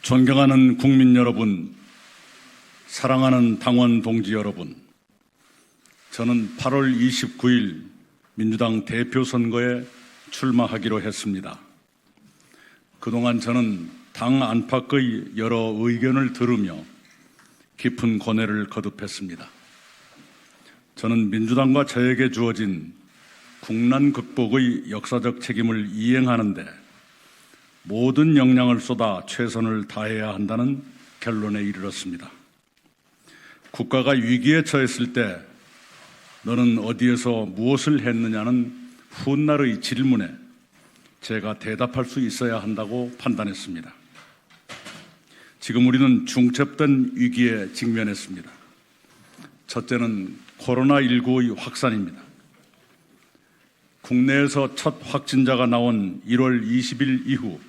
존경하는 국민 여러분, 사랑하는 당원 동지 여러분, 저는 8월 29일 민주당 대표 선거에 출마하기로 했습니다. 그동안 저는 당 안팎의 여러 의견을 들으며 깊은 고뇌를 거듭했습니다. 저는 민주당과 저에게 주어진 국난 극복의 역사적 책임을 이행하는 데 모든 역량을 쏟아 최선을 다해야 한다는 결론에 이르렀습니다. 국가가 위기에 처했을 때 너는 어디에서 무엇을 했느냐는 훗날의 질문에 제가 대답할 수 있어야 한다고 판단했습니다. 지금 우리는 중첩된 위기에 직면했습니다. 첫째는 코로나19의 확산입니다. 국내에서 첫 확진자가 나온 1월 20일 이후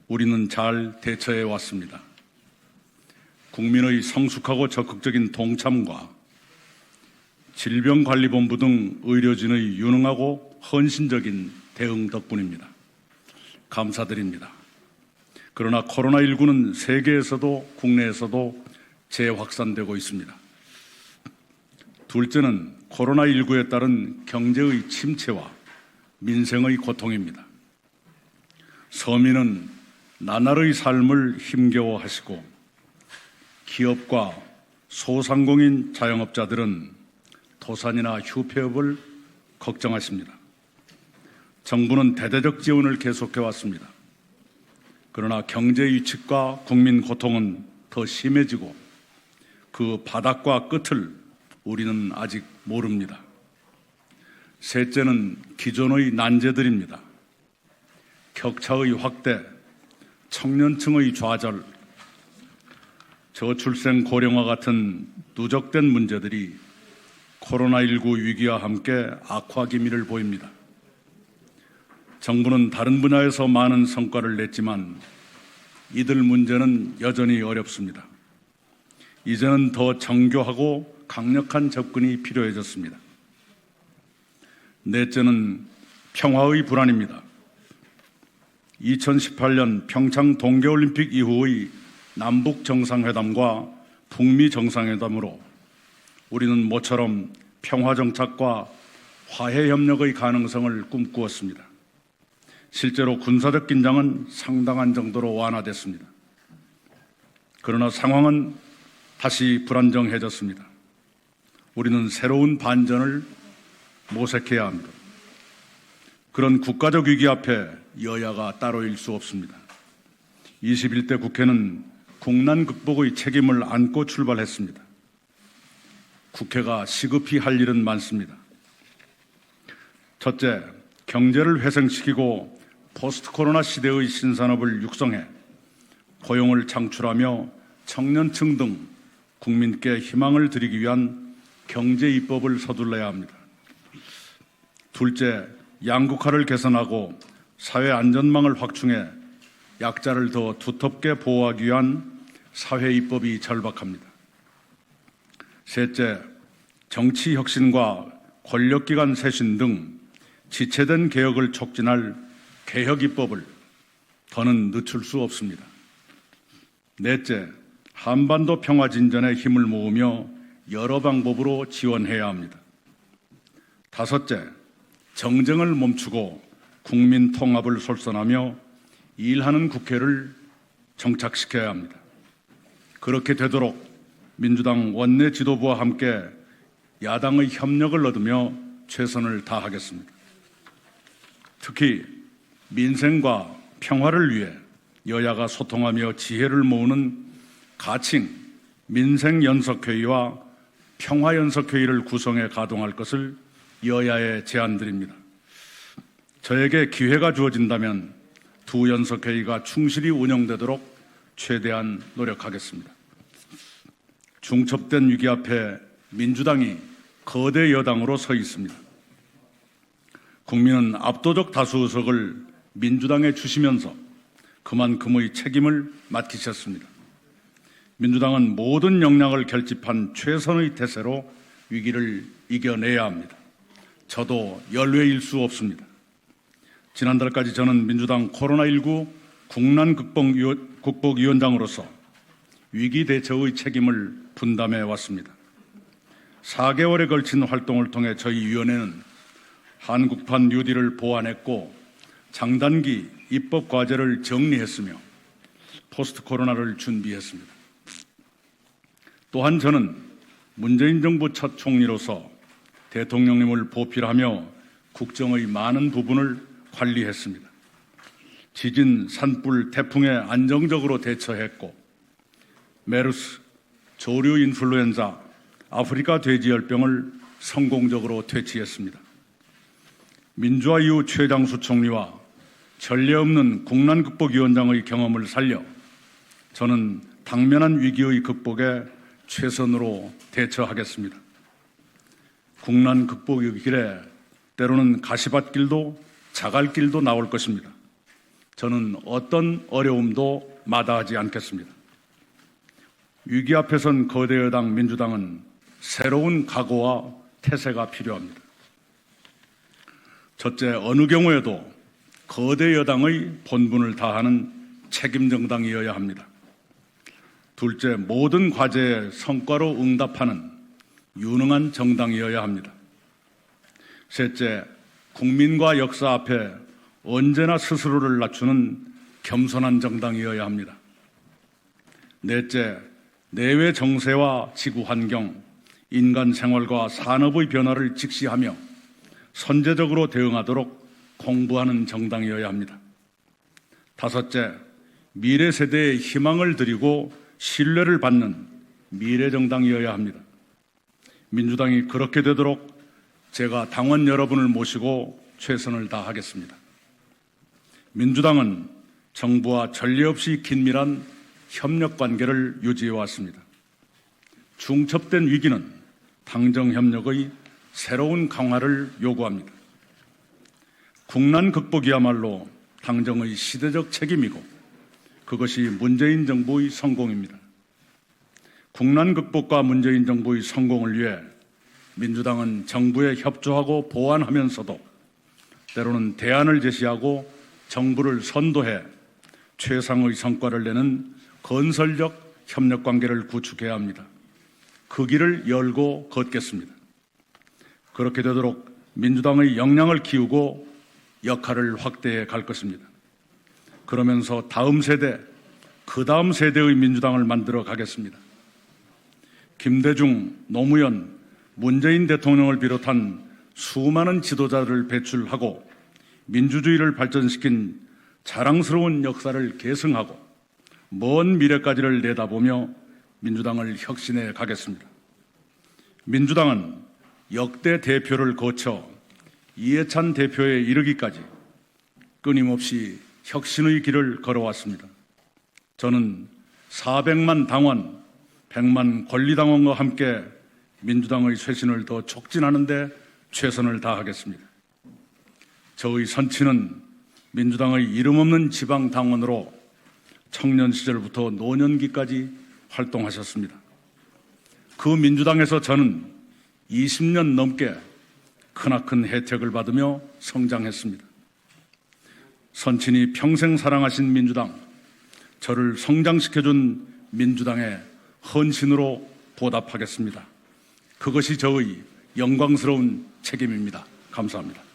우리는 잘 대처해 왔습니다. 국민의 성숙하고 적극적인 동참과 질병관리본부 등 의료진의 유능하고 헌신적인 대응 덕분입니다. 감사드립니다. 그러나 코로나19는 세계에서도 국내에서도 재확산되고 있습니다. 둘째는 코로나19에 따른 경제의 침체와 민생의 고통입니다. 서민은 나날의 삶을 힘겨워하시고 기업과 소상공인 자영업자들은 도산이나 휴폐업을 걱정하십니다. 정부는 대대적 지원을 계속해왔습니다. 그러나 경제 위축과 국민 고통은 더 심해지고 그 바닥과 끝을 우리는 아직 모릅니다. 셋째는 기존의 난제들입니다. 격차의 확대, 청년층의 좌절, 저출생 고령화 같은 누적된 문제들이 코로나19 위기와 함께 악화 기미를 보입니다. 정부는 다른 분야에서 많은 성과를 냈지만 이들 문제는 여전히 어렵습니다. 이제는 더 정교하고 강력한 접근이 필요해졌습니다. 넷째는 평화의 불안입니다. 2018년 평창 동계올림픽 이후의 남북 정상회담과 북미 정상회담으로 우리는 모처럼 평화 정착과 화해 협력의 가능성을 꿈꾸었습니다. 실제로 군사적 긴장은 상당한 정도로 완화됐습니다. 그러나 상황은 다시 불안정해졌습니다. 우리는 새로운 반전을 모색해야 합니다. 그런 국가적 위기 앞에 여야가 따로일 수 없습니다. 21대 국회는 국난 극복의 책임을 안고 출발했습니다. 국회가 시급히 할 일은 많습니다. 첫째, 경제를 회생시키고 포스트 코로나 시대의 신산업을 육성해 고용을 창출하며 청년층 등 국민께 희망을 드리기 위한 경제 입법을 서둘러야 합니다. 둘째, 양극화를 개선하고 사회 안전망을 확충해 약자를 더 두텁게 보호하기 위한 사회 입법이 절박합니다. 셋째, 정치 혁신과 권력기관 쇄신 등 지체된 개혁을 촉진할 개혁 입법을 더는 늦출 수 없습니다. 넷째, 한반도 평화 진전에 힘을 모으며 여러 방법으로 지원해야 합니다. 다섯째, 정쟁을 멈추고 국민 통합을 솔선하며 일하는 국회를 정착시켜야 합니다. 그렇게 되도록 민주당 원내 지도부와 함께 야당의 협력을 얻으며 최선을 다하겠습니다. 특히 민생과 평화를 위해 여야가 소통하며 지혜를 모으는 가칭 민생연석회의와 평화연석회의를 구성해 가동할 것을 여야에 제안드립니다. 저에게 기회가 주어진다면 두 연석회의가 충실히 운영되도록 최대한 노력하겠습니다. 중첩된 위기 앞에 민주당이 거대 여당으로 서 있습니다. 국민은 압도적 다수 의석을 민주당에 주시면서 그만큼의 책임을 맡기셨습니다. 민주당은 모든 역량을 결집한 최선의 태세로 위기를 이겨내야 합니다. 저도 연례일 수 없습니다. 지난달까지 저는 민주당 코로나19 국난 극복위원장으로서 위기 대처의 책임을 분담해 왔습니다. 4개월에 걸친 활동을 통해 저희 위원회는 한국판 뉴딜을 보완했고 장단기 입법 과제를 정리했으며 포스트 코로나를 준비했습니다. 또한 저는 문재인 정부 첫 총리로서 대통령님을 보필하며 국정의 많은 부분을 관리했습니다. 지진, 산불, 태풍에 안정적으로 대처했고 메르스, 조류 인플루엔자, 아프리카 돼지열병을 성공적으로 퇴치했습니다. 민주화 이후 최장수 총리와 전례 없는 국난극복위원장의 경험을 살려 저는 당면한 위기의 극복에 최선으로 대처하겠습니다. 국난 극복의 길에 때로는 가시밭길도 자갈길도 나올 것입니다. 저는 어떤 어려움도 마다하지 않겠습니다. 위기 앞에 선 거대 여당 민주당은 새로운 각오와 태세가 필요합니다. 첫째, 어느 경우에도 거대 여당의 본분을 다하는 책임 정당이어야 합니다. 둘째, 모든 과제에 성과로 응답하는 유능한 정당이어야 합니다. 셋째, 국민과 역사 앞에 언제나 스스로를 낮추는 겸손한 정당이어야 합니다. 넷째, 내외 정세와 지구 환경, 인간 생활과 산업의 변화를 직시하며 선제적으로 대응하도록 공부하는 정당이어야 합니다. 다섯째, 미래 세대에 희망을 드리고 신뢰를 받는 미래 정당이어야 합니다. 민주당이 그렇게 되도록 제가 당원 여러분을 모시고 최선을 다하겠습니다. 민주당은 정부와 전례 없이 긴밀한 협력 관계를 유지해 왔습니다. 중첩된 위기는 당정 협력의 새로운 강화를 요구합니다. 국난 극복이야말로 당정의 시대적 책임이고 그것이 문재인 정부의 성공입니다. 국난 극복과 문재인 정부의 성공을 위해 민주당은 정부에 협조하고 보완하면서도 때로는 대안을 제시하고 정부를 선도해 최상의 성과를 내는 건설적 협력 관계를 구축해야 합니다. 그 길을 열고 걷겠습니다. 그렇게 되도록 민주당의 역량을 키우고 역할을 확대해 갈 것입니다. 그러면서 다음 세대, 그 다음 세대의 민주당을 만들어 가겠습니다. 김대중, 노무현, 문재인 대통령을 비롯한 수많은 지도자를 배출하고 민주주의를 발전시킨 자랑스러운 역사를 계승하고 먼 미래까지를 내다보며 민주당을 혁신해 가겠습니다. 민주당은 역대 대표를 거쳐 이해찬 대표에 이르기까지 끊임없이 혁신의 길을 걸어왔습니다. 저는 400만 당원, 100만 권리당원과 함께 민주당의 쇄신을 더 촉진하는 데 최선을 다하겠습니다. 저의 선친은 민주당의 이름 없는 지방 당원으로 청년 시절부터 노년기까지 활동하셨습니다. 그 민주당에서 저는 20년 넘게 크나큰 혜택을 받으며 성장했습니다. 선친이 평생 사랑하신 민주당, 저를 성장시켜준 민주당의 헌신으로 보답하겠습니다. 그것이 저의 영광스러운 책임입니다. 감사합니다.